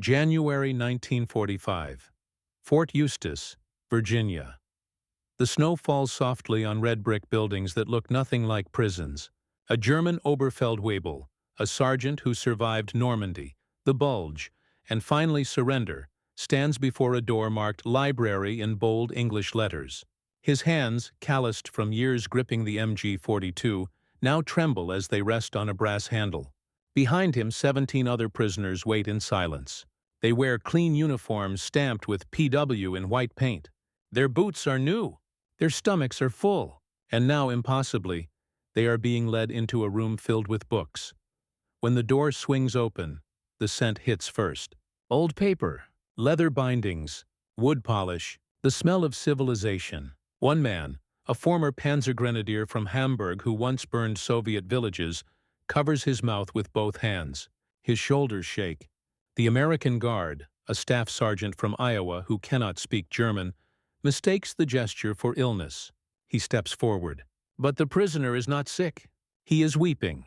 January 1945. Fort Eustis, Virginia. The snow falls softly on red brick buildings that look nothing like prisons. A German Oberfeldwebel, a sergeant who survived Normandy, the Bulge, and finally surrender, stands before a door marked Library in bold English letters. His hands, calloused from years gripping the MG-42, now tremble as they rest on a brass handle. Behind him, 17 other prisoners wait in silence. They wear clean uniforms stamped with PW in white paint. Their boots are new. Their stomachs are full. And now, impossibly, they are being led into a room filled with books. When the door swings open, the scent hits first. Old paper, leather bindings, wood polish, the smell of civilization. One man, a former panzer grenadier from Hamburg who once burned Soviet villages, covers his mouth with both hands. His shoulders shake. The American Guard, a staff sergeant from Iowa who cannot speak German, mistakes the gesture for illness. He steps forward. But the prisoner is not sick. He is weeping.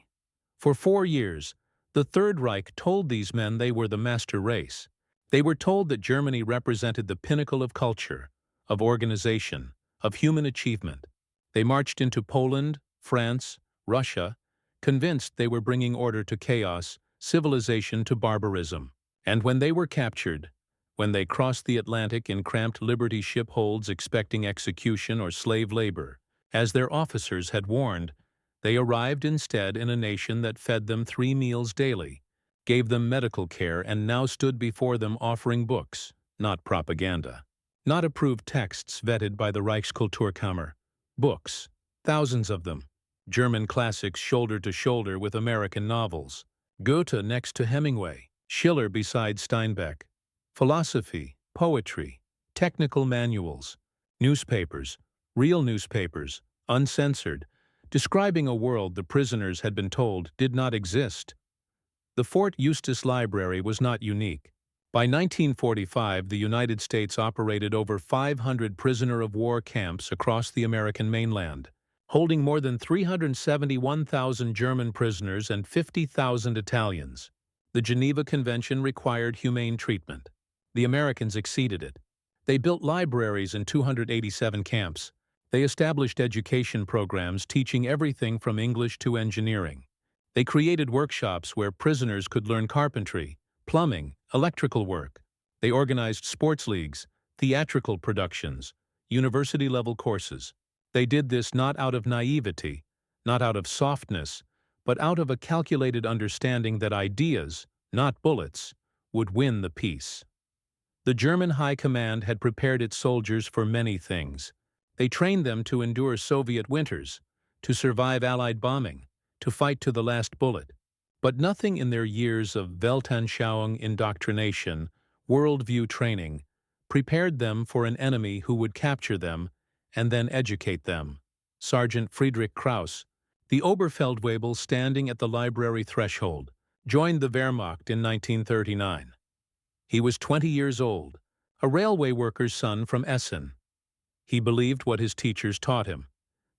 For 4 years, the Third Reich told these men they were the master race. They were told that Germany represented the pinnacle of culture, of organization, of human achievement. They marched into Poland, France, Russia, convinced they were bringing order to chaos, civilization to barbarism. And when they were captured, when they crossed the Atlantic in cramped Liberty ship holds expecting execution or slave labor, as their officers had warned, they arrived instead in a nation that fed them 3 meals daily, gave them medical care, and now stood before them offering books, not propaganda. Not approved texts vetted by the Reichskulturkammer. Books, thousands of them. German classics shoulder to shoulder with American novels. Goethe next to Hemingway. Schiller beside Steinbeck. Philosophy, poetry, technical manuals. Newspapers, real newspapers, uncensored, describing a world the prisoners had been told did not exist. The Fort Eustis Library was not unique. By 1945, the United States operated over 500 prisoner-of-war camps across the American mainland, holding more than 371,000 German prisoners and 50,000 Italians. The Geneva Convention required humane treatment. The Americans exceeded it. They built libraries in 287 camps. They established education programs teaching everything from English to engineering. They created workshops where prisoners could learn carpentry, plumbing, electrical work. They organized sports leagues, theatrical productions, university-level courses. They did this not out of naivety, not out of softness, but out of a calculated understanding that ideas, not bullets, would win the peace. The German High Command had prepared its soldiers for many things. They trained them to endure Soviet winters, to survive Allied bombing, to fight to the last bullet. But nothing in their years of Weltanschauung indoctrination, worldview training, prepared them for an enemy who would capture them and then educate them. Sergeant Friedrich Krauss, the Oberfeldwebel standing at the library threshold, joined the Wehrmacht in 1939. He was 20 years old, a railway worker's son from Essen. He believed what his teachers taught him,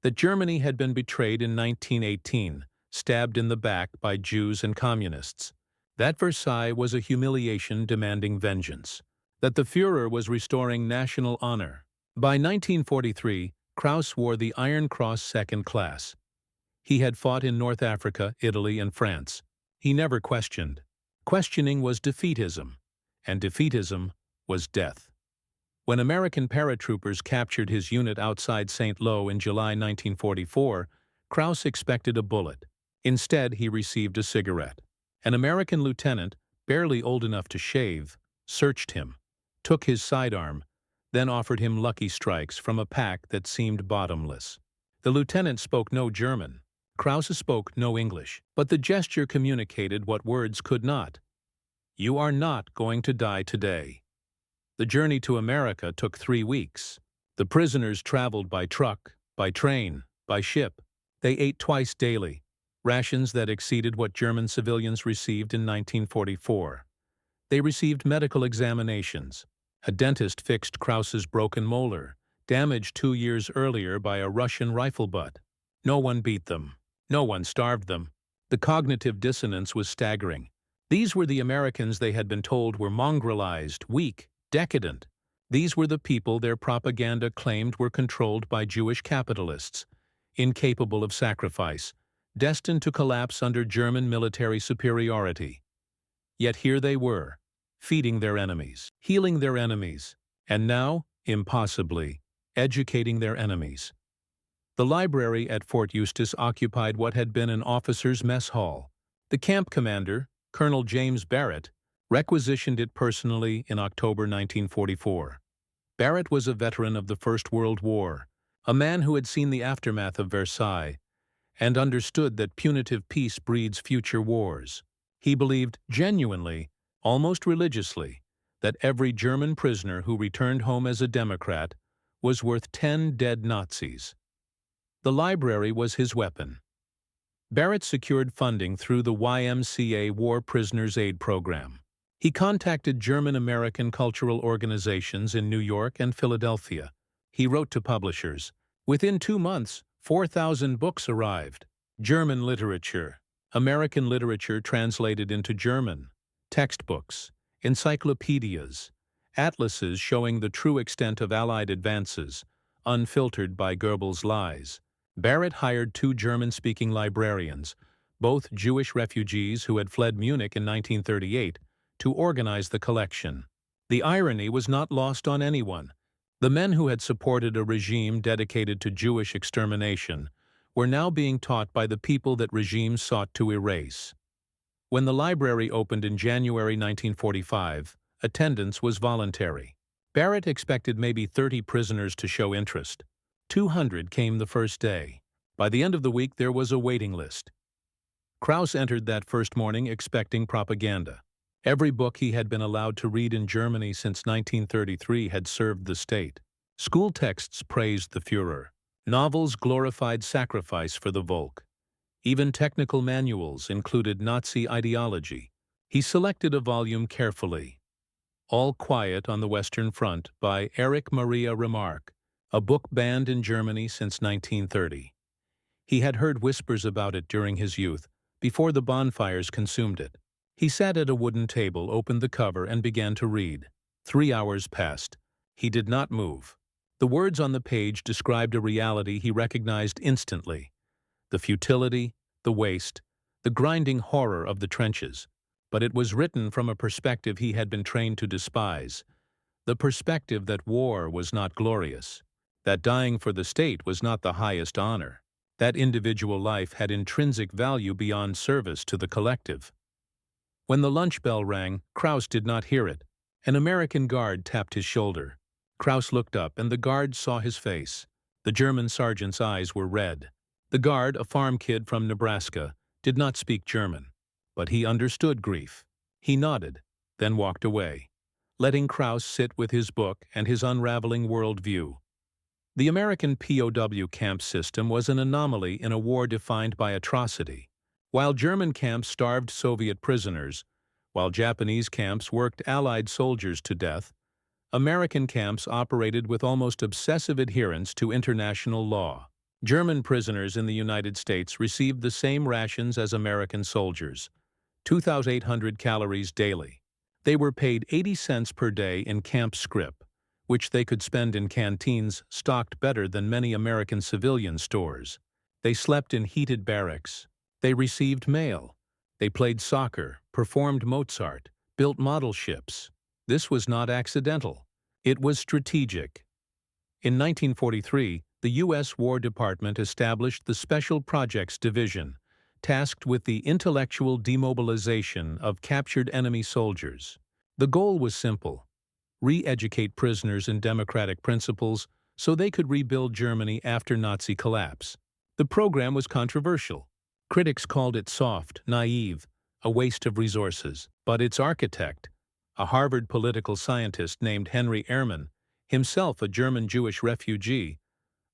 that Germany had been betrayed in 1918, stabbed in the back by Jews and communists, that Versailles was a humiliation demanding vengeance, that the Führer was restoring national honor. By 1943, Krauss wore the Iron Cross Second Class. He had fought in North Africa, Italy, and France. He never questioned. Questioning was defeatism, and defeatism was death. When American paratroopers captured his unit outside St. Lo in July 1944, Krauss expected a bullet. Instead, he received a cigarette. An American lieutenant, barely old enough to shave, searched him, took his sidearm, then offered him lucky strikes from a pack that seemed bottomless. The lieutenant spoke no German. Krauss spoke no English, but the gesture communicated what words could not. "You are not going to die today." The journey to America took 3 weeks. The prisoners traveled by truck, by train, by ship. They ate twice daily, rations that exceeded what German civilians received in 1944. They received medical examinations. A dentist fixed Krauss's broken molar, damaged 2 years earlier by a Russian rifle butt. No one beat them. No one starved them. The cognitive dissonance was staggering. These were the Americans they had been told were mongrelized, weak, decadent. These were the people their propaganda claimed were controlled by Jewish capitalists, incapable of sacrifice, destined to collapse under German military superiority. Yet here they were, feeding their enemies, healing their enemies, and now, impossibly, educating their enemies. The library at Fort Eustis occupied what had been an officer's mess hall. The camp commander, Colonel James Barrett, requisitioned it personally in October 1944. Barrett was a veteran of the First World War, a man who had seen the aftermath of Versailles and understood that punitive peace breeds future wars. He believed genuinely, almost religiously, that every German prisoner who returned home as a Democrat was worth 10 dead Nazis. The library was his weapon. Barrett secured funding through the YMCA War Prisoners Aid Program. He contacted German-American cultural organizations in New York and Philadelphia. He wrote to publishers. Within 2 months, 4,000 books arrived. German literature, American literature translated into German, textbooks, encyclopedias, atlases showing the true extent of Allied advances, unfiltered by Goebbels' lies. Barrett hired 2 German-speaking librarians, both Jewish refugees who had fled Munich in 1938, to organize the collection. The irony was not lost on anyone. The men who had supported a regime dedicated to Jewish extermination were now being taught by the people that regimes sought to erase. When the library opened in January 1945, attendance was voluntary. Barrett expected maybe 30 prisoners to show interest. 200 came the first day. By the end of the week, there was a waiting list. Krauss entered that first morning expecting propaganda. Every book he had been allowed to read in Germany since 1933 had served the state. School texts praised the Führer. Novels glorified sacrifice for the Volk. Even technical manuals included Nazi ideology. He selected a volume carefully. All Quiet on the Western Front by Erich Maria Remarque, a book banned in Germany since 1930. He had heard whispers about it during his youth, before the bonfires consumed it. He sat at a wooden table, opened the cover, and began to read. 3 hours passed. He did not move. The words on the page described a reality he recognized instantly: the futility, the waste, the grinding horror of the trenches. But it was written from a perspective he had been trained to despise, the perspective that war was not glorious, that dying for the state was not the highest honor, that individual life had intrinsic value beyond service to the collective. When the lunch bell rang, Krauss did not hear it. An American guard tapped his shoulder. Krauss looked up, and the guard saw his face. The German sergeant's eyes were red. The guard, a farm kid from Nebraska, did not speak German, but he understood grief. He nodded, then walked away, letting Krauss sit with his book and his unraveling worldview. The American POW camp system was an anomaly in a war defined by atrocity. While German camps starved Soviet prisoners, while Japanese camps worked Allied soldiers to death, American camps operated with almost obsessive adherence to international law. German prisoners in the United States received the same rations as American soldiers, 2,800 calories daily. They were paid 80 cents per day in camp scrip, which they could spend in canteens stocked better than many American civilian stores. They slept in heated barracks. They received mail. They played soccer, performed Mozart, built model ships. This was not accidental. It was strategic. In 1943, the U.S. War Department established the Special Projects Division, tasked with the intellectual demobilization of captured enemy soldiers. The goal was simple: re-educate prisoners in democratic principles so they could rebuild Germany after Nazi collapse. The program was controversial. Critics called it soft, naive, a waste of resources. But its architect, a Harvard political scientist named Henry Ehrman, himself a German Jewish refugee,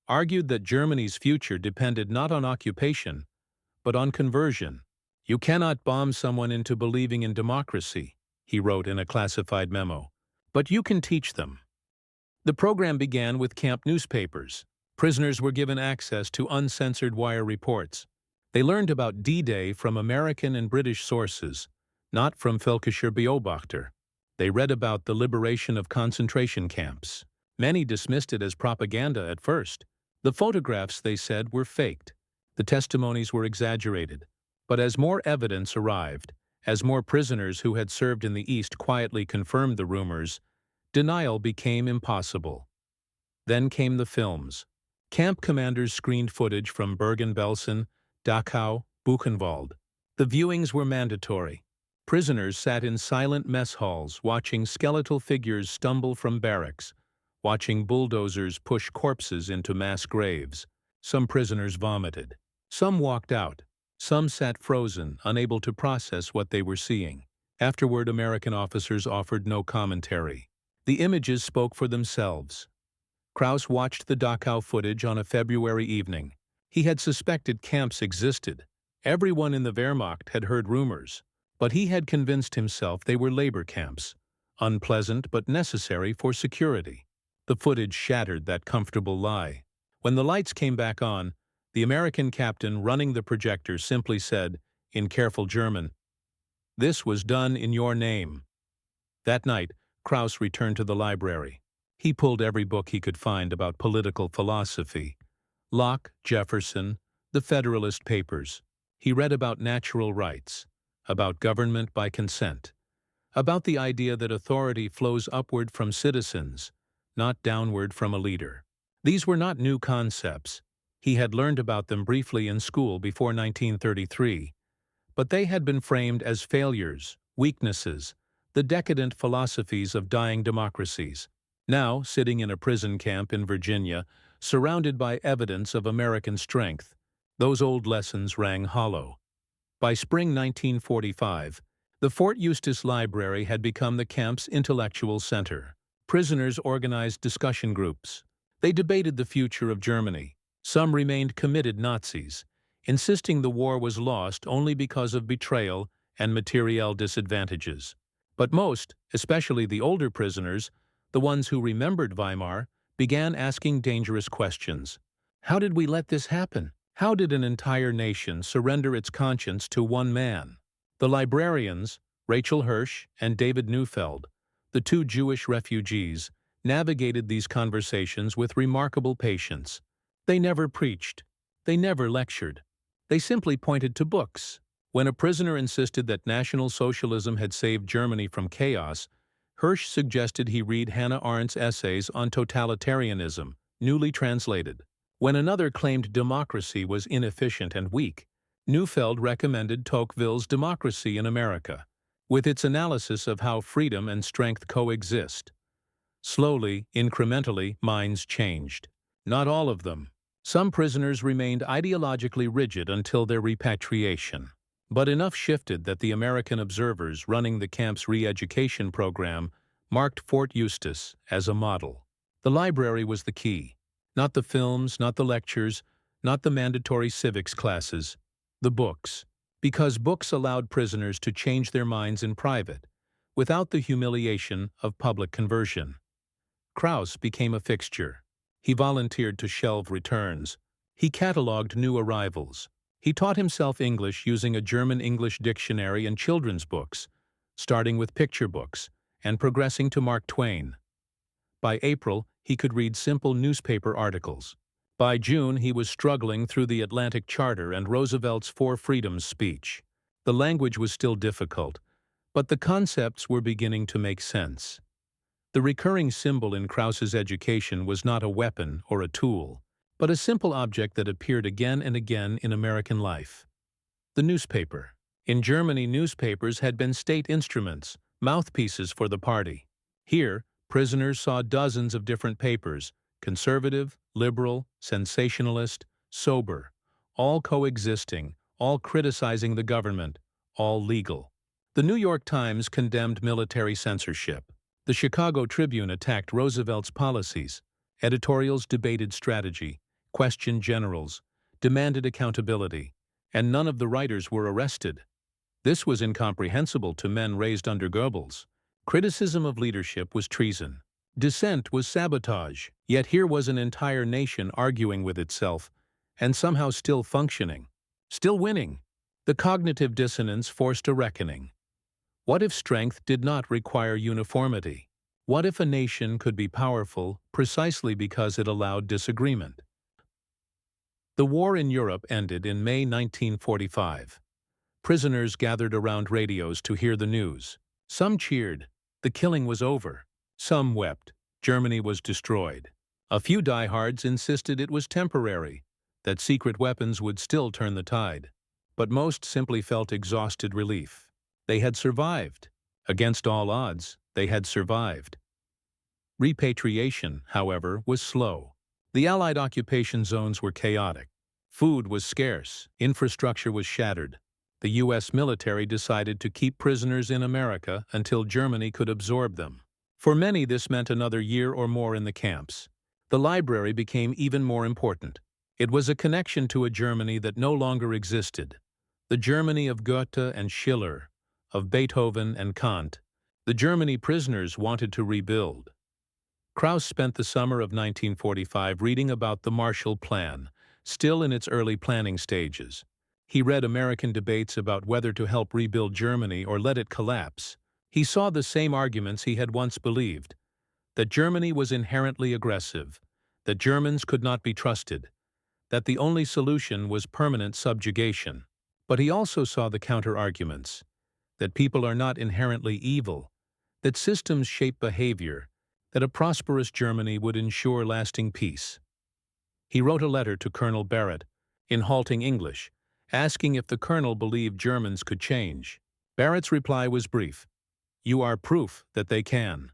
argued that Germany's future depended not on occupation, but on conversion. "You cannot bomb someone into believing in democracy," he wrote in a classified memo, "but you can teach them." The program began with camp newspapers. Prisoners were given access to uncensored wire reports. They learned about D-Day from American and British sources, not from Völkischer Beobachter. They read about the liberation of concentration camps. Many dismissed it as propaganda at first. The photographs, they said, were faked. The testimonies were exaggerated. But as more evidence arrived, as more prisoners who had served in the East quietly confirmed the rumors, denial became impossible. Then came the films. Camp commanders screened footage from Bergen-Belsen, Dachau, Buchenwald. The viewings were mandatory. Prisoners sat in silent mess halls watching skeletal figures stumble from barracks, watching bulldozers push corpses into mass graves. Some prisoners vomited. Some walked out. Some sat frozen, unable to process what they were seeing. Afterward, American officers offered no commentary. The images spoke for themselves. Krauss watched the Dachau footage on a February evening. He had suspected camps existed. Everyone in the Wehrmacht had heard rumors, but he had convinced himself they were labor camps, unpleasant but necessary for security. The footage shattered that comfortable lie. When the lights came back on, the American captain running the projector simply said, in careful German, "This was done in your name." That night, Krauss returned to the library. He pulled every book he could find about political philosophy. Locke, Jefferson, the Federalist Papers. He read about natural rights, about government by consent, about the idea that authority flows upward from citizens, not downward from a leader. These were not new concepts. He had learned about them briefly in school before 1933, but they had been framed as failures, weaknesses, the decadent philosophies of dying democracies. Now, sitting in a prison camp in Virginia, surrounded by evidence of American strength, those old lessons rang hollow. By spring 1945, the Fort Eustis Library had become the camp's intellectual center. Prisoners organized discussion groups. They debated the future of Germany. Some remained committed Nazis, insisting the war was lost only because of betrayal and material disadvantages. But most, especially the older prisoners, the ones who remembered Weimar, began asking dangerous questions. How did we let this happen? How did an entire nation surrender its conscience to one man? The librarians, Rachel Hirsch and David Neufeld, the two Jewish refugees, navigated these conversations with remarkable patience. They never preached. They never lectured. They simply pointed to books. When a prisoner insisted that National Socialism had saved Germany from chaos, Hirsch suggested he read Hannah Arendt's essays on totalitarianism, newly translated. When another claimed democracy was inefficient and weak, Neufeld recommended Tocqueville's Democracy in America, with its analysis of how freedom and strength coexist. Slowly, incrementally, minds changed. Not all of them. Some prisoners remained ideologically rigid until their repatriation. But enough shifted that the American observers running the camp's re-education program marked Fort Eustis as a model. The library was the key. Not the films, not the lectures, not the mandatory civics classes. The books. Because books allowed prisoners to change their minds in private, without the humiliation of public conversion. Krauss became a fixture. He volunteered to shelve returns. He catalogued new arrivals. He taught himself English using a German-English dictionary and children's books, starting with picture books and progressing to Mark Twain. By April, he could read simple newspaper articles. By June, he was struggling through the Atlantic Charter and Roosevelt's Four Freedoms speech. The language was still difficult, but the concepts were beginning to make sense. The recurring symbol in Krauss's education was not a weapon or a tool, but a simple object that appeared again and again in American life. The newspaper. In Germany, newspapers had been state instruments, mouthpieces for the party. Here, prisoners saw dozens of different papers, conservative, liberal, sensationalist, sober, all coexisting, all criticizing the government, all legal. The New York Times condemned military censorship. The Chicago Tribune attacked Roosevelt's policies. Editorials debated strategy, questioned generals, demanded accountability, and none of the writers were arrested. This was incomprehensible to men raised under Goebbels. Criticism of leadership was treason. Dissent was sabotage. Yet here was an entire nation arguing with itself, and somehow still functioning, still winning. The cognitive dissonance forced a reckoning. What if strength did not require uniformity? What if a nation could be powerful precisely because it allowed disagreement? The war in Europe ended in May 1945. Prisoners gathered around radios to hear the news. Some cheered. The killing was over. Some wept. Germany was destroyed. A few diehards insisted it was temporary, that secret weapons would still turn the tide. But most simply felt exhausted relief. They had survived. Against all odds, they had survived. Repatriation, however, was slow. The Allied occupation zones were chaotic. Food was scarce. Infrastructure was shattered. The U.S. military decided to keep prisoners in America until Germany could absorb them. For many, this meant another year or more in the camps. The library became even more important. It was a connection to a Germany that no longer existed. The Germany of Goethe and Schiller, of Beethoven and Kant. The Germany prisoners wanted to rebuild. Krauss spent the summer of 1945 reading about the Marshall Plan, still in its early planning stages. He read American debates about whether to help rebuild Germany or let it collapse. He saw the same arguments he had once believed, that Germany was inherently aggressive, that Germans could not be trusted, that the only solution was permanent subjugation. But he also saw the counter-arguments, that people are not inherently evil, that systems shape behavior, that a prosperous Germany would ensure lasting peace. He wrote a letter to Colonel Barrett, in halting English, asking if the colonel believed Germans could change. Barrett's reply was brief: "You are proof that they can."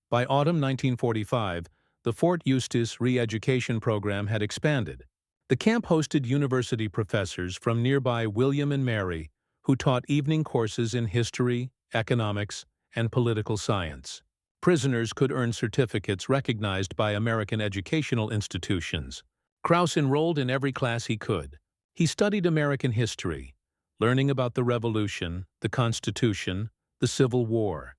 By autumn 1945, the Fort Eustis re-education program had expanded. The camp hosted university professors from nearby William and Mary, who taught evening courses in history, economics, and political science. Prisoners could earn certificates recognized by American educational institutions. Krauss enrolled in every class he could. He studied American history, learning about the Revolution, the Constitution, the Civil War.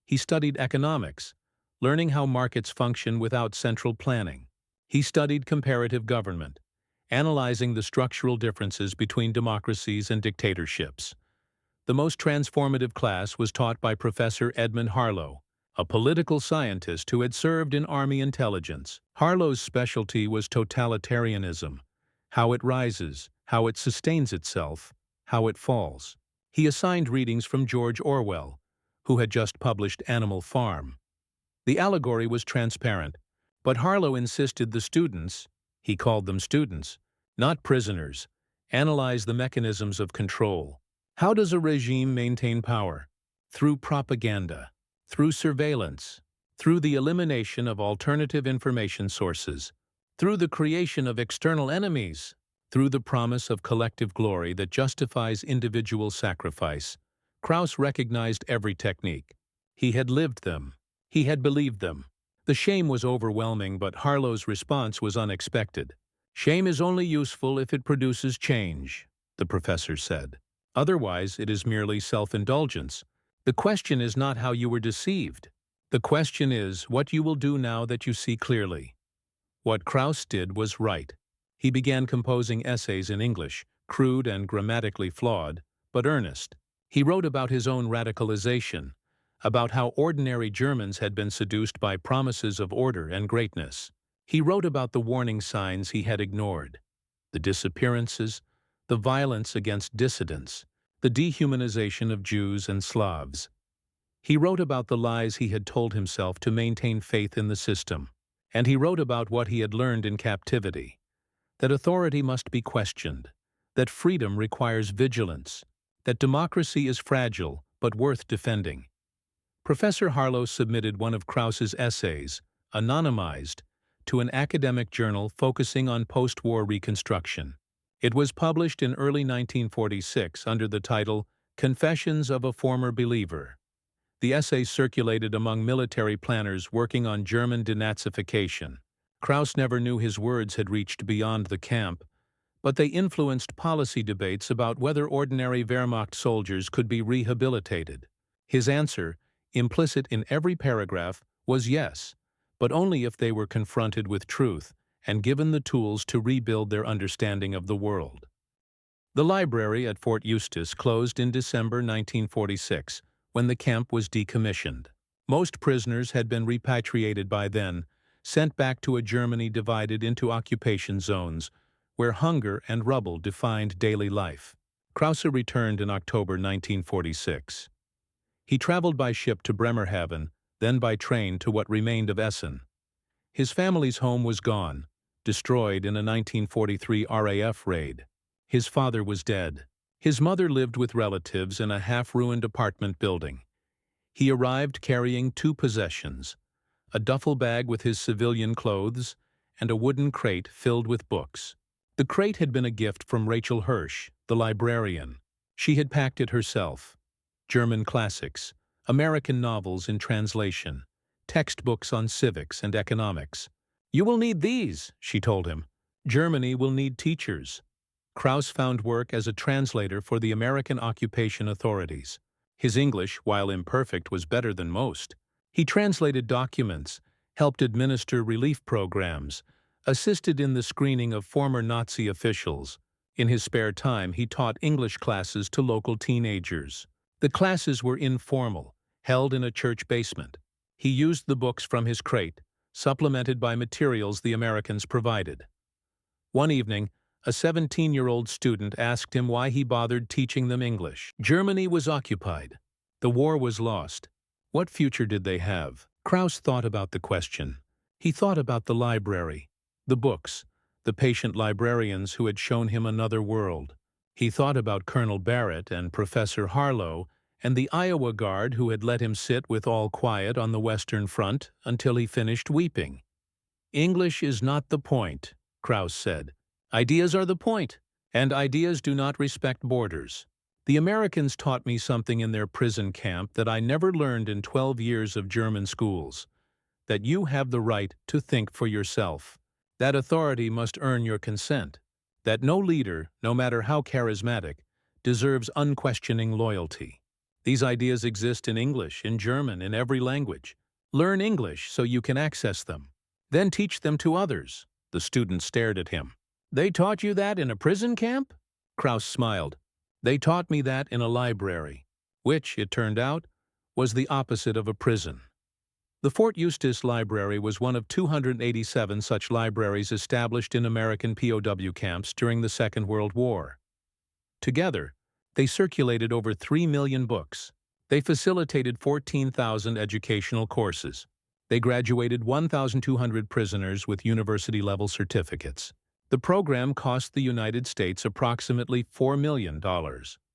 He studied economics, learning how markets function without central planning. He studied comparative government, analyzing the structural differences between democracies and dictatorships. The most transformative class was taught by Professor Edmund Harlow, a political scientist who had served in Army intelligence. Harlow's specialty was totalitarianism, how it rises, how it sustains itself, how it falls. He assigned readings from George Orwell, who had just published Animal Farm. The allegory was transparent, but Harlow insisted the students, he called them students, not prisoners, analyze the mechanisms of control. How does a regime maintain power? Through propaganda, through surveillance, through the elimination of alternative information sources, through the creation of external enemies, through the promise of collective glory that justifies individual sacrifice. Krauss recognized every technique. He had lived them. He had believed them. The shame was overwhelming, but Harlow's response was unexpected. "Shame is only useful if it produces change," the professor said. "Otherwise, it is merely self-indulgence. The question is not how you were deceived. The question is what you will do now that you see clearly." What Krauss did was right. He began composing essays in English, crude and grammatically flawed, but earnest. He wrote about his own radicalization, about how ordinary Germans had been seduced by promises of order and greatness. He wrote about the warning signs he had ignored, the disappearances, the violence against dissidents, the dehumanization of Jews and Slavs. He wrote about the lies he had told himself to maintain faith in the system. And he wrote about what he had learned in captivity, that authority must be questioned, that freedom requires vigilance, that democracy is fragile but worth defending. Professor Harlow submitted one of Krauss's essays, anonymized, to an academic journal focusing on post-war reconstruction. It was published in early 1946 under the title Confessions of a Former Believer. The essay circulated among military planners working on German denazification. Krauss never knew his words had reached beyond the camp, but they influenced policy debates about whether ordinary Wehrmacht soldiers could be rehabilitated. His answer, implicit in every paragraph, was yes, but only if they were confronted with truth and given the tools to rebuild their understanding of the world. The library at Fort Eustis closed in December 1946, when the camp was decommissioned. Most prisoners had been repatriated by then, sent back to a Germany divided into occupation zones, where hunger and rubble defined daily life. Krause returned in October 1946. He traveled by ship to Bremerhaven, then by train to what remained of Essen. His family's home was gone, destroyed in a 1943 RAF raid. His father was dead. His mother lived with relatives in a half-ruined apartment building. He arrived carrying two possessions: a duffel bag with his civilian clothes and a wooden crate filled with books. The crate had been a gift from Rachel Hirsch, the librarian. She had packed it herself. German classics, American novels in translation, textbooks on civics and economics. "You will need these," she told him. "Germany will need teachers." Krause found work as a translator for the American occupation authorities. His English, while imperfect, was better than most. He translated documents, helped administer relief programs, assisted in the screening of former Nazi officials. In his spare time, he taught English classes to local teenagers. The classes were informal, held in a church basement. He used the books from his crate, supplemented by materials the Americans provided. One evening, a 17-year-old student asked him why he bothered teaching them English. Germany was occupied. The war was lost. What future did they have? Krause thought about the question. He thought about the library, the books, the patient librarians who had shown him another world. He thought about Colonel Barrett and Professor Harlow and the Iowa Guard who had let him sit with all quiet on the Western Front until he finished weeping. "English is not the point," Krause said. "Ideas are the point, and ideas do not respect borders." The Americans taught me something in their prison camp that I never learned in 12 years of German schools: that you have the right to think for yourself, that authority must earn your consent, that no leader, no matter how charismatic, deserves unquestioning loyalty. These ideas exist in English, in German, in every language. Learn English so you can access them. Then teach them to others. The student stared at him. "They taught you that in a prison camp?" Krause smiled. "They taught me that in a library," which, it turned out, was the opposite of a prison. The Fort Eustis Library was one of 287 such libraries established in American POW camps during the Second World War. Together, they circulated over 3 million books. They facilitated 14,000 educational courses. They graduated 1,200 prisoners with university-level certificates. The program cost the United States approximately $4 million,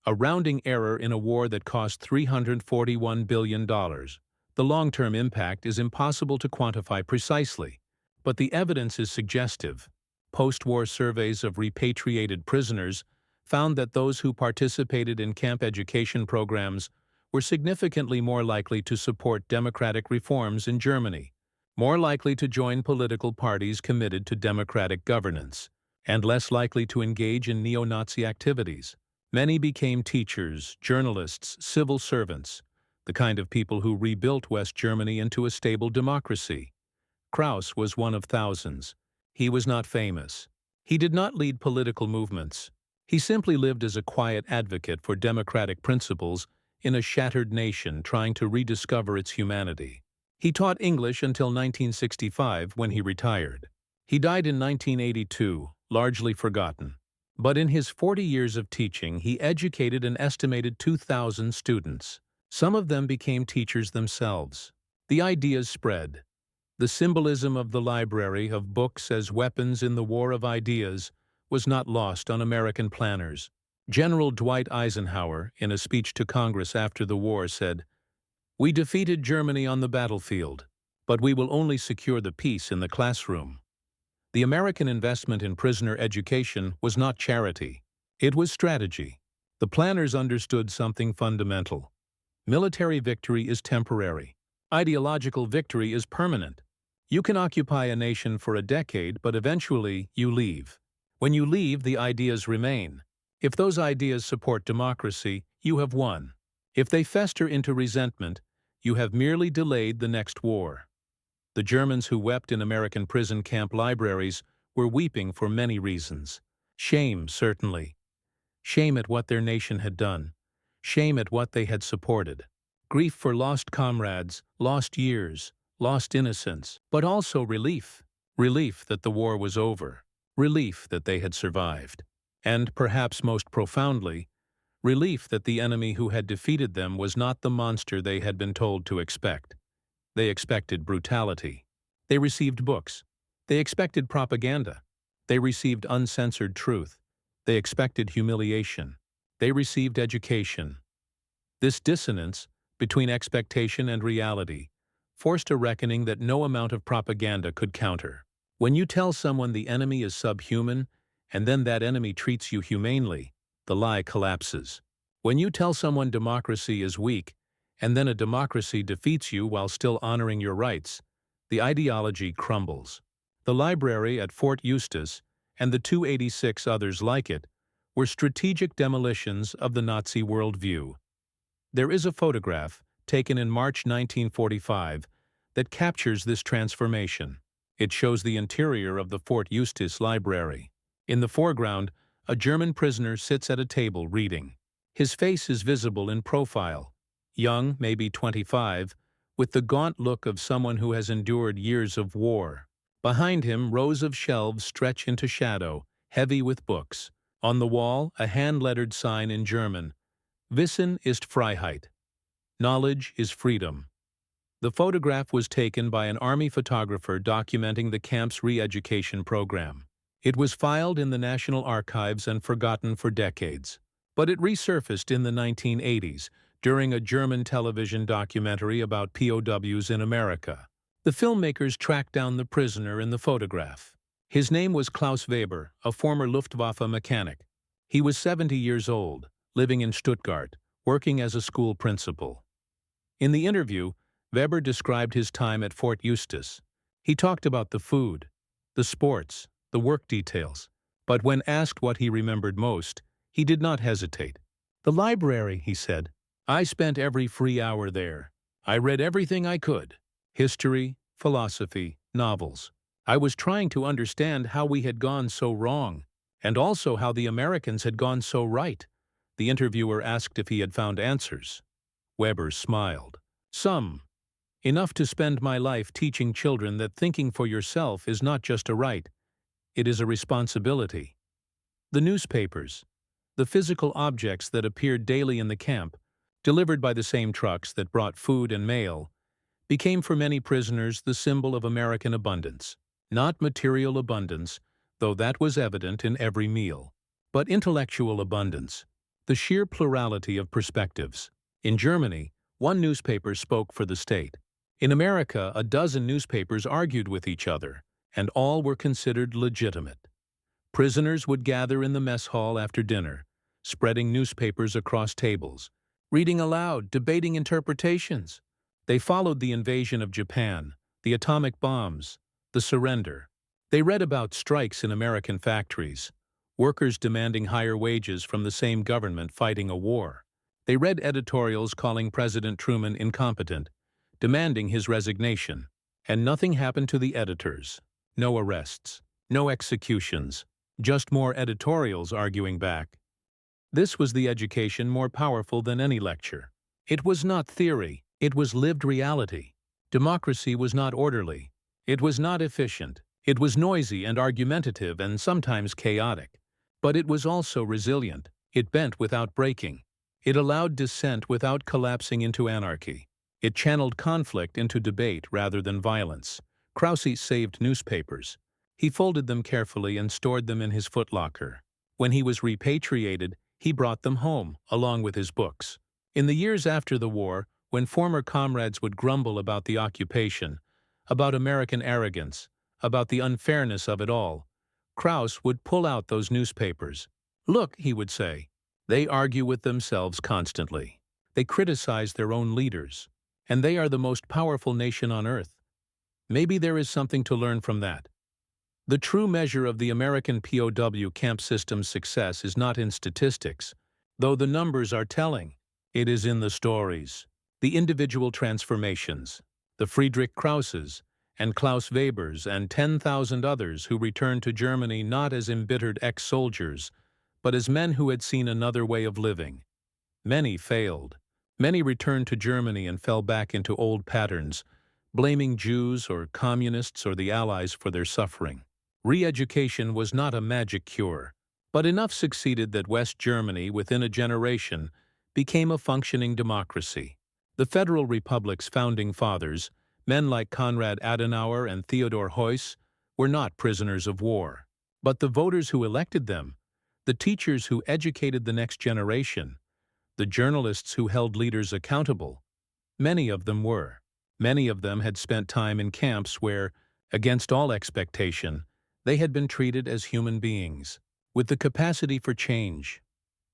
a rounding error in a war that cost $341 billion. The long-term impact is impossible to quantify precisely, but the evidence is suggestive. Post-war surveys of repatriated prisoners found that those who participated in camp education programs were significantly more likely to support democratic reforms in Germany, more likely to join political parties committed to democratic governance, and less likely to engage in neo-Nazi activities. Many became teachers, journalists, civil servants, the kind of people who rebuilt West Germany into a stable democracy. Krause was one of thousands. He was not famous. He did not lead political movements. He simply lived as a quiet advocate for democratic principles in a shattered nation trying to rediscover its humanity. He taught English until 1965, when he retired. He died in 1982, largely forgotten. But in his 40 years of teaching, he educated an estimated 2,000 students. Some of them became teachers themselves. The ideas spread. The symbolism of the library, of books as weapons in the war of ideas, was not lost on American planners. General Dwight Eisenhower, in a speech to Congress after the war, said, "We defeated Germany on the battlefield, but we will only secure the peace in the classroom." The American investment in prisoner education was not charity. It was strategy. The planners understood something fundamental. Military victory is temporary. Ideological victory is permanent. You can occupy a nation for a decade, but eventually you leave. When you leave, the ideas remain. If those ideas support democracy, you have won. If they fester into resentment, you have merely delayed the next war. The Germans who wept in American prison camp libraries were weeping for many reasons. Shame, certainly. Shame at what their nation had done. Shame at what they had supported. Grief for lost comrades, lost years, lost innocence, but also relief. Relief that the war was over. Relief that they had survived. And, perhaps most profoundly, relief that the enemy who had defeated them was not the monster they had been told to expect. They expected brutality. They received books. They expected propaganda. They received uncensored truth. They expected humiliation. They received education. This dissonance between expectation and reality forced a reckoning that no amount of propaganda could counter. When you tell someone the enemy is subhuman, and then that enemy treats you humanely, the lie collapses. When you tell someone democracy is weak, and then a democracy defeats you while still honoring your rights, the ideology crumbles. The library at Fort Eustis, and the 286 others like it, were strategic demolitions of the Nazi worldview. There is a photograph, taken in March 1945, that captures this transformation. It shows the interior of the Fort Eustis Library. In the foreground, a German prisoner sits at a table reading. His face is visible in profile, young, maybe 25, with the gaunt look of someone who has endured years of war. Behind him, rows of shelves stretch into shadow, heavy with books. On the wall, a hand-lettered sign in German, Wissen ist Freiheit. Knowledge is freedom. The photograph was taken by an army photographer documenting the camp's re-education program. It was filed in the National Archives and forgotten for decades. But it resurfaced in the 1980s during a German television documentary about POWs in America. The filmmakers tracked down the prisoner in the photograph. His name was Klaus Weber, a former Luftwaffe mechanic. He was 70 years old, living in Stuttgart, working as a school principal. In the interview, Weber described his time at Fort Eustis. He talked about the food, the sports, the work details. But when asked what he remembered most, he did not hesitate. "The library," he said. "I spent every free hour there. I read everything I could. History, philosophy, novels. I was trying to understand how we had gone so wrong, and also how the Americans had gone so right." The interviewer asked if he had found answers. Weber smiled. "Some. Enough to spend my life teaching children that thinking for yourself is not just a right, it is a responsibility." The newspapers, the physical objects that appeared daily in the camp, delivered by the same trucks that brought food and mail, became for many prisoners the symbol of American abundance. Not material abundance, though that was evident in every meal, but intellectual abundance, the sheer plurality of perspectives. In Germany, one newspaper spoke for the state. In America, a dozen newspapers argued with each other, and all were considered legitimate. Prisoners would gather in the mess hall after dinner, spreading newspapers across tables, reading aloud, debating interpretations. They followed the invasion of Japan, the atomic bombs, the surrender. They read about strikes in American factories, workers demanding higher wages from the same government fighting a war. They read editorials calling President Truman incompetent, demanding his resignation. And nothing happened to the editors. No arrests, no executions, just more editorials arguing back. This was the education more powerful than any lecture. It was not theory, it was lived reality. Democracy was not orderly. It was not efficient. It was noisy and argumentative and sometimes chaotic. But it was also resilient. It bent without breaking. It allowed dissent without collapsing into anarchy. It channeled conflict into debate rather than violence. Krause saved newspapers. He folded them carefully and stored them in his footlocker. When he was repatriated, he brought them home, along with his books. In the years after the war, when former comrades would grumble about the occupation, about American arrogance, about the unfairness of it all, Krause would pull out those newspapers. "Look," he would say, "they argue with themselves constantly. They criticize their own leaders. And they are the most powerful nation on earth. Maybe there is something to learn from that." The true measure of the American POW camp system's success is not in statistics, though the numbers are telling. It is in the stories, the individual transformations, the Friedrich Krauses and Klaus Webers and 10,000 others who returned to Germany not as embittered ex-soldiers, but as men who had seen another way of living. Many failed, Many returned to Germany and fell back into old patterns, blaming Jews or communists or the Allies for their suffering. Re-education was not a magic cure, but enough succeeded that West Germany, within a generation, became a functioning democracy. The Federal Republic's founding fathers, men like Konrad Adenauer and Theodor Heuss, were not prisoners of war. But the voters who elected them, the teachers who educated the next generation, the journalists who held leaders accountable, many of them were. Many of them had spent time in camps where, against all expectation, they had been treated as human beings, with the capacity for change.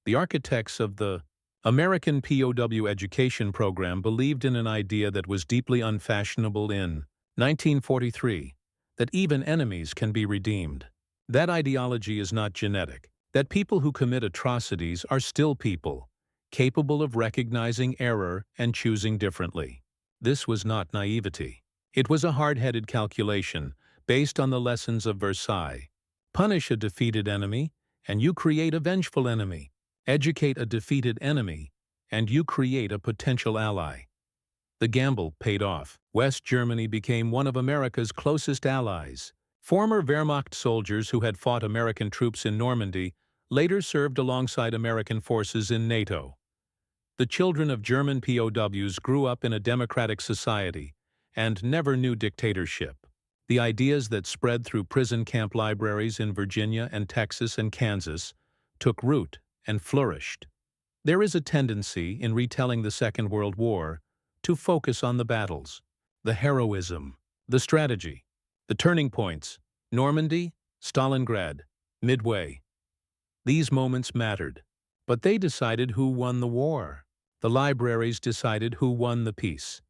The architects of the American POW education program believed in an idea that was deeply unfashionable in 1943, that even enemies can be redeemed. That ideology is not genetic, that people who commit atrocities are still people, capable of recognizing error and choosing differently. This was not naivety. It was a hard-headed calculation based on the lessons of Versailles. Punish a defeated enemy, and you create a vengeful enemy. Educate a defeated enemy, and you create a potential ally. The gamble paid off. West Germany became one of America's closest allies. Former Wehrmacht soldiers who had fought American troops in Normandy later served alongside American forces in NATO. The children of German POWs grew up in a democratic society and never knew dictatorship. The ideas that spread through prison camp libraries in Virginia and Texas and Kansas took root and flourished. There is a tendency in retelling the Second World War to focus on the battles, the heroism, the strategy, the turning points, Normandy, Stalingrad, Midway. These moments mattered, but they decided who won the war. The libraries decided who won the peace.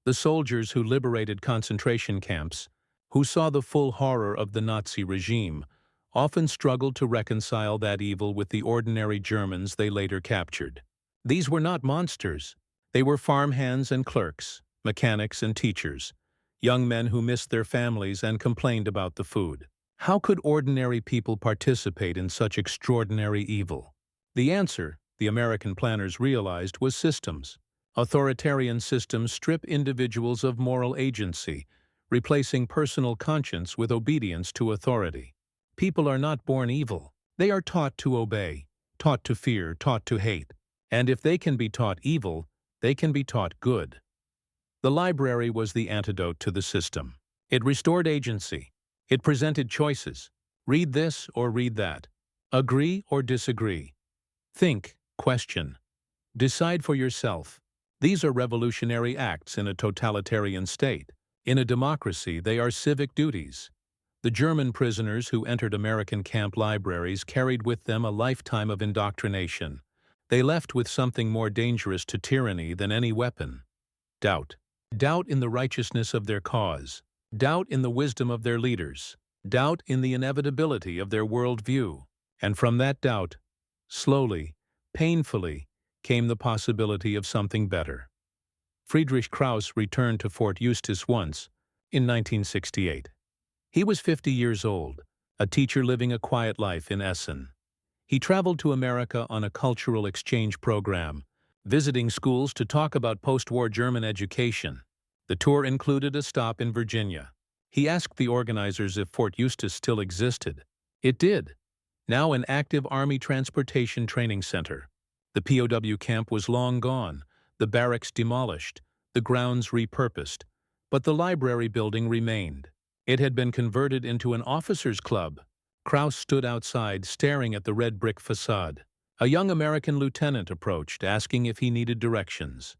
The soldiers who liberated concentration camps, who saw the full horror of the Nazi regime, often struggled to reconcile that evil with the ordinary Germans they later captured. These were not monsters. They were farmhands and clerks, mechanics and teachers, young men who missed their families and complained about the food. How could ordinary people participate in such extraordinary evil? The answer, the American planners realized, was systems. Authoritarian systems strip individuals of moral agency, replacing personal conscience with obedience to authority. People are not born evil. They are taught to obey, taught to fear, taught to hate. And if they can be taught evil, they can be taught good. The library was the antidote to the system. It restored agency. It presented choices. Read this or read that. Agree or disagree. Think, question. Decide for yourself. These are revolutionary acts in a totalitarian state. In a democracy, they are civic duties. The German prisoners who entered American camp libraries carried with them a lifetime of indoctrination. They left with something more dangerous to tyranny than any weapon: doubt. Doubt in the righteousness of their cause. Doubt in the wisdom of their leaders. Doubt in the inevitability of their worldview. And from that doubt, slowly, painfully, came the possibility of something better. Friedrich Krauss returned to Fort Eustis once, in 1968. He was 50 years old, a teacher living a quiet life in Essen. He traveled to America on a cultural exchange program, visiting schools to talk about post-war German education. The tour included a stop in Virginia. He asked the organizers if Fort Eustis still existed. It did, now an active Army transportation training center. The POW camp was long gone, the barracks demolished, the grounds repurposed, but the library building remained. It had been converted into an officers' club. Krauss stood outside, staring at the red brick facade. A young American lieutenant approached, asking if he needed directions.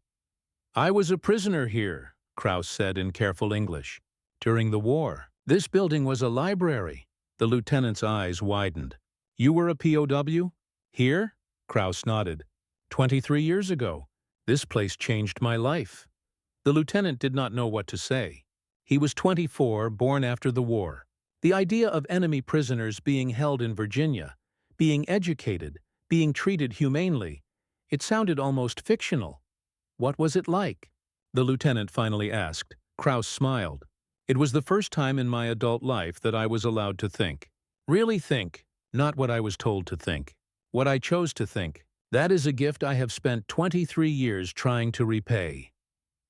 "I was a prisoner here," Krauss said in careful English, "during the war. This building was a library." The lieutenant's eyes widened. "You were a POW? Here?" Krauss nodded. 23 years ago. This place changed my life." The lieutenant did not know what to say. He was 24, born after the war. The idea of enemy prisoners being held in Virginia, being educated, being treated humanely, it sounded almost fictional. What was it like? The lieutenant finally asked. Krauss smiled. "It was the first time in my adult life that I was allowed to think. Really think, not what I was told to think. What I chose to think. "That is a gift I have spent 23 years trying to repay."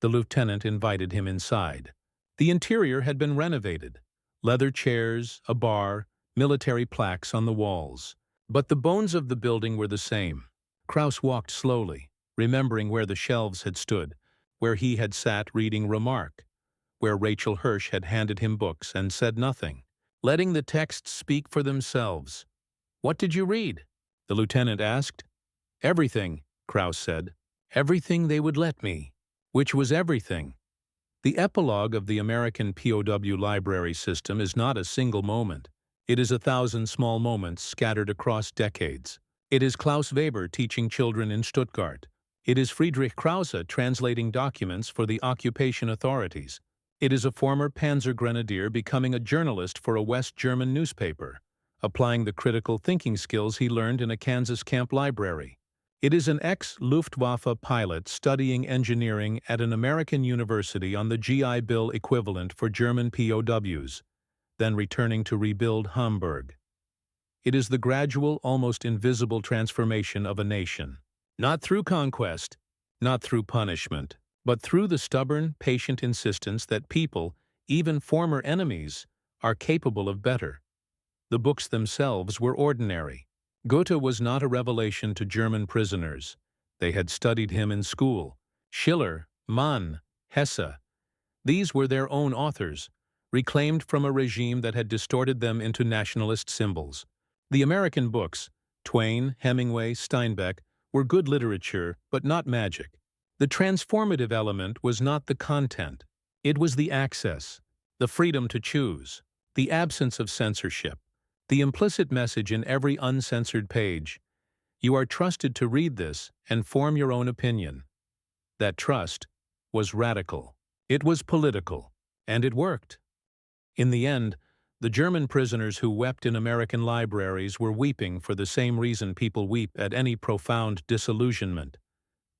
The lieutenant invited him inside. The interior had been renovated. Leather chairs, a bar, military plaques on the walls. But the bones of the building were the same. Krauss walked slowly, remembering where the shelves had stood, where he had sat reading Remarque, where Rachel Hirsch had handed him books and said nothing, letting the texts speak for themselves. "What did you read?" the lieutenant asked. "Everything," Krauss said. "Everything they would let me." Which was everything. The epilogue of the American POW library system is not a single moment. It is 1,000 small moments scattered across decades. It is Klaus Weber teaching children in Stuttgart. It is Friedrich Krause translating documents for the occupation authorities. It is a former Panzer Grenadier becoming a journalist for a West German newspaper, applying the critical thinking skills he learned in a Kansas camp library. It is an ex-Luftwaffe pilot studying engineering at an American university on the GI Bill equivalent for German POWs, then returning to rebuild Hamburg. It is the gradual, almost invisible transformation of a nation. Not through conquest, not through punishment, but through the stubborn, patient insistence that people, even former enemies, are capable of better. The books themselves were ordinary. Goethe was not a revelation to German prisoners. They had studied him in school. Schiller, Mann, Hesse. These were their own authors, reclaimed from a regime that had distorted them into nationalist symbols. The American books, Twain, Hemingway, Steinbeck, were good literature, but not magic. The transformative element was not the content. It was the access, the freedom to choose, the absence of censorship. The implicit message in every uncensored page: you are trusted to read this and form your own opinion. That trust was radical. It was political. And it worked. In the end, the German prisoners who wept in American libraries were weeping for the same reason people weep at any profound disillusionment.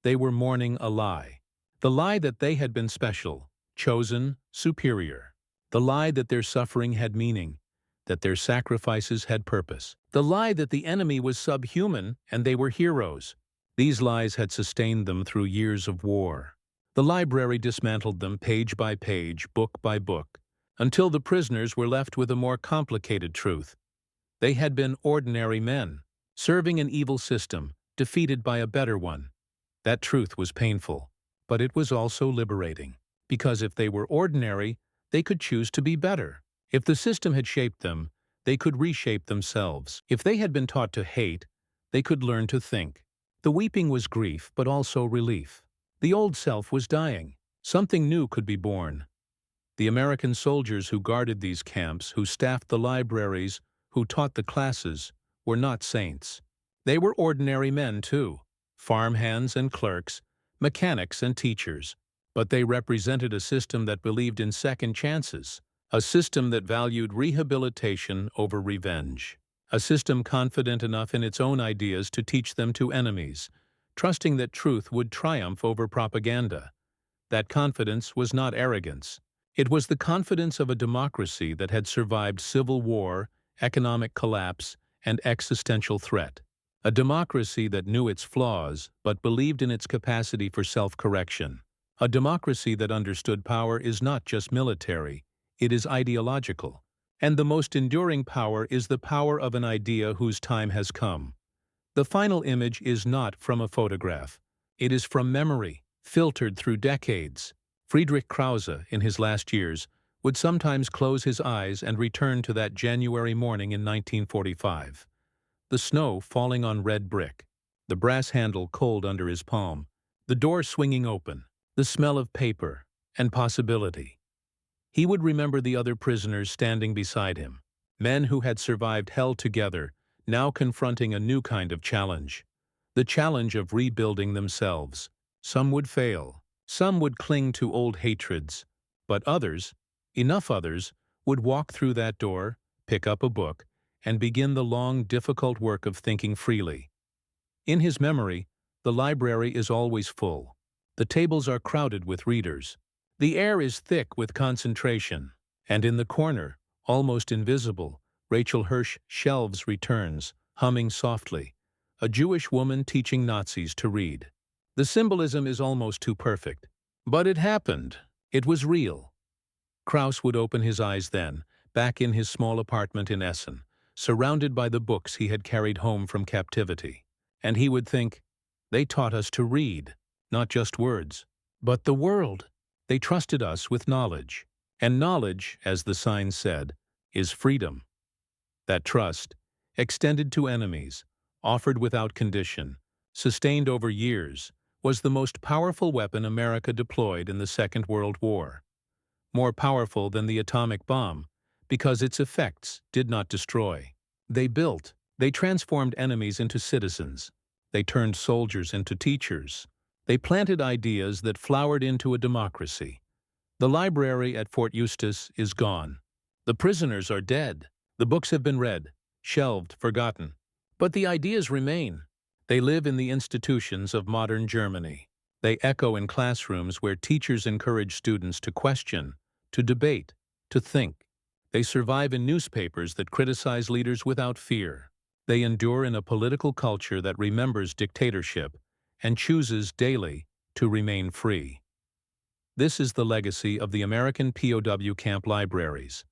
They were mourning a lie. The lie that they had been special, chosen, superior. The lie that their suffering had meaning, that their sacrifices had purpose. The lie that the enemy was subhuman and they were heroes. These lies had sustained them through years of war. The library dismantled them page by page, book by book, until the prisoners were left with a more complicated truth. They had been ordinary men, serving an evil system, defeated by a better one. That truth was painful, but it was also liberating, because if they were ordinary, they could choose to be better. If the system had shaped them, they could reshape themselves. If they had been taught to hate, they could learn to think. The weeping was grief, but also relief. The old self was dying. Something new could be born. The American soldiers who guarded these camps, who staffed the libraries, who taught the classes, were not saints. They were ordinary men, too. Farmhands and clerks, mechanics and teachers. But they represented a system that believed in second chances. A system that valued rehabilitation over revenge. A system confident enough in its own ideas to teach them to enemies, trusting that truth would triumph over propaganda. That confidence was not arrogance. It was the confidence of a democracy that had survived civil war, economic collapse, and existential threat. A democracy that knew its flaws but believed in its capacity for self-correction. A democracy that understood power is not just military. It is ideological, and the most enduring power is the power of an idea whose time has come. The final image is not from a photograph. It is from memory, filtered through decades. Friedrich Krause, in his last years, would sometimes close his eyes and return to that January morning in 1945. The snow falling on red brick, the brass handle cold under his palm, the door swinging open, the smell of paper and possibility. He would remember the other prisoners standing beside him, men who had survived hell together, now confronting a new kind of challenge. The challenge of rebuilding themselves. Some would fail, some would cling to old hatreds, but others, enough others, would walk through that door, pick up a book, and begin the long, difficult work of thinking freely. In his memory, the library is always full. The tables are crowded with readers. The air is thick with concentration, and in the corner, almost invisible, Rachel Hirsch shelves returns, humming softly, a Jewish woman teaching Nazis to read. The symbolism is almost too perfect. But it happened. It was real. Krauss would open his eyes then, back in his small apartment in Essen, surrounded by the books he had carried home from captivity. And he would think, they taught us to read, not just words, but the world. They trusted us with knowledge. And knowledge, as the sign said, is freedom. That trust, extended to enemies, offered without condition, sustained over years, was the most powerful weapon America deployed in the Second World War. More powerful than the atomic bomb, because its effects did not destroy. They built, they transformed enemies into citizens. They turned soldiers into teachers. They planted ideas that flowered into a democracy. The library at Fort Eustis is gone. The prisoners are dead. The books have been read, shelved, forgotten. But the ideas remain. They live in the institutions of modern Germany. They echo in classrooms where teachers encourage students to question, to debate, to think. They survive in newspapers that criticize leaders without fear. They endure in a political culture that remembers dictatorship and chooses daily to remain free. This is the legacy of the American POW camp libraries.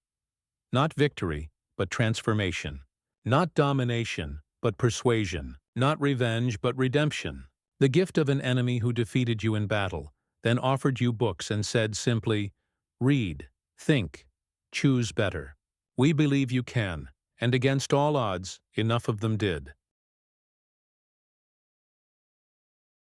Not victory, but transformation. Not domination, but persuasion. Not revenge, but redemption. The gift of an enemy who defeated you in battle, then offered you books and said simply, read, think, choose better. We believe you can, and against all odds, enough of them did.